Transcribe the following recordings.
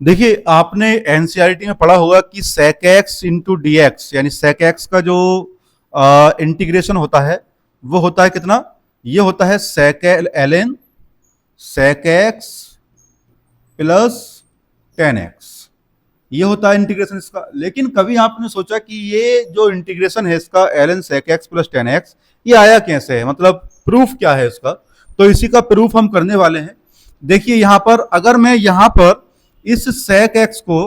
देखिए आपने एनसीईआरटी में पढ़ा होगा कि sec x into D x, यानी sec x का जो इंटीग्रेशन होता है वो होता है कितना, ये होता है sec ln sec x plus tan x, ये होता है इंटीग्रेशन इसका। लेकिन कभी आपने सोचा कि ये जो इंटीग्रेशन है इसका ln sec x plus tan x, ये आया कैसे है, मतलब प्रूफ क्या है इसका? तो इसी का प्रूफ हम करने वाले हैं। देखिए यहां पर अगर मैं यहां पर इस sec x को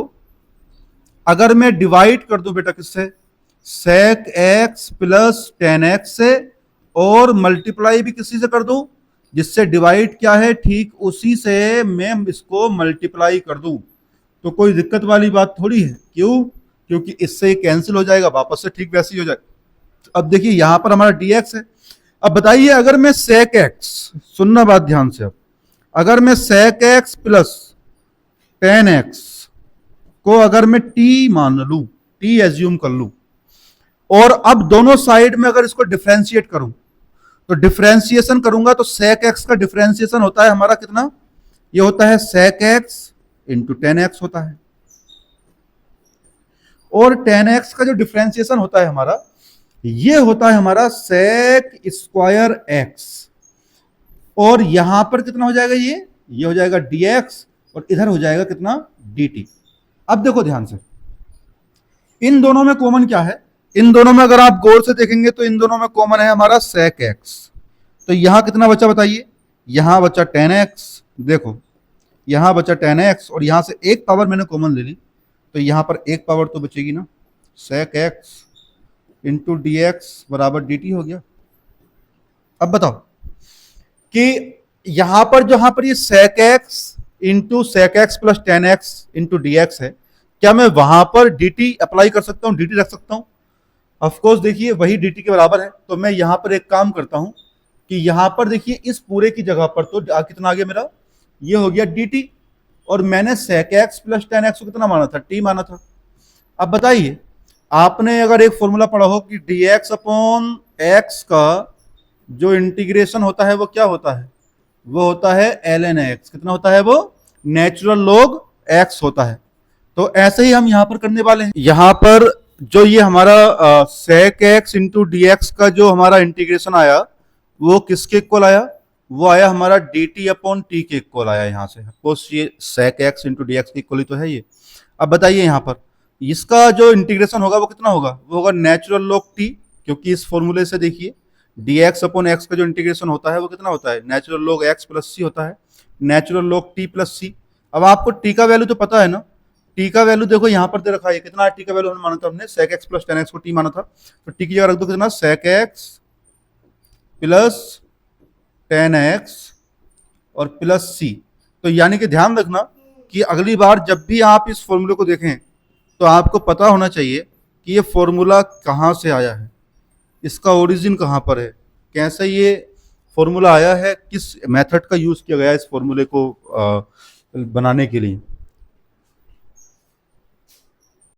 अगर मैं डिवाइड कर दूं बेटा किससे, sec x plus tan x से, और मल्टीप्लाई भी किसी से कर दूं, जिससे डिवाइड क्या है, ठीक उसी से मैं इसको मल्टीप्लाई कर दूं, तो कोई दिक्कत वाली बात थोड़ी है। क्यों? क्योंकि इससे कैंसिल हो जाएगा, वापस से ठीक वैसे ही हो जाएगा। अब देखिए यहां पर हमारा dx है। अब बताइए अगर मैं sec x, सुनना बात ध्यान से, अब अगर मैं sec x plus tan x को अगर मैं t मान लूं, t एज्यूम कर लूं, और अब दोनों साइड में अगर इसको डिफरेंशिएट करूं, तो डिफरेंशिएशन करूंगा तो sec x का डिफरेंशिएशन होता है हमारा कितना, ये होता है sec x into tan x होता है, और tan x का जो डिफरेंशिएशन होता है हमारा, ये होता है हमारा sec स्क्वायर x, और यहां पर कितना हो जाएगा, ये हो जाएगा dx, और इधर हो जाएगा कितना, dt। अब देखो ध्यान से, इन दोनों में कॉमन क्या है, इन दोनों में अगर आप गौर से देखेंगे तो इन दोनों में कॉमन है हमारा sec x। तो यहां कितना बचा बताइए, यहां बचा tan x, देखो यहां बचा tan x, और यहां से एक पावर मैंने कॉमन ले ली, तो यहां पर एक पावर तो बचेगी ना, sec x into D x बराबर डी टी हो गया। अब बताओ कि यहां पर जहां पर ये sec x into sec x plus tan x into D x है, क्या मैं वहां पर dt अप्लाई कर सकता हूं, dt रख सकता हूं? ऑफकोर्स देखिए वही dt के बराबर है, तो मैं यहां पर एक काम करता हूं कि यहां पर देखिए इस पूरे की जगह पर तो कितना आ गया मेरा, ये हो गया dt, और मैंने sec x plus tan x को कितना माना था, t माना था। अब बताइए आपने अगर एक फॉर्मूला पढ़ा हो कि dx अपॉन x का जो इंटीग्रेशन होता है वो क्या होता है, वो होता है ln x, कितना होता है वो, नेचुरल लॉग x होता है। तो ऐसे ही हम यहां पर करने वाले हैं। यहां पर जो ये हमारा sec x into D x का जो हमारा इंटीग्रेशन आया, वो किसके इक्वल आया, वो आया हमारा dt अपॉन टी के इक्वल आया। यहां से सपोज ये sec x into D x के इक्वल ही तो है ये। अब बताइए यहां पर इसका जो इंटीग्रेशन होगा वो कितना होगा, वो होगा नेचुरल लॉग टी, क्योंकि इस फॉर्मूले से देखिए dx अपॉन x का जो इंटीग्रेशन होता है वो कितना होता है, नेचुरल लॉग x प्लस सी होता है, नेचुरल लॉग t प्लस सी। अब आपको t का वैल्यू तो पता है ना, t का वैल्यू देखो यहां पर दे रखा है, कितना t का वैल्यू हमने माना था, हमने sec x plus tan x को t माना था, तो t की जगह रख दो कितना, sec x plus tan x और प्लस c। तो यानी कि ध्यान रखना कि अगली बार जब भी आप इस फॉर्मूले को देखें तो आपको पता होना चाहिए कि ये फॉर्मूला कहाँ से आया है, इसका ओरिजिन कहाँ पर है, कैसे ये फॉर्मूला आया है, किस मेथड का यूज किया गया है इस फॉर्मूले को बनाने के लिए।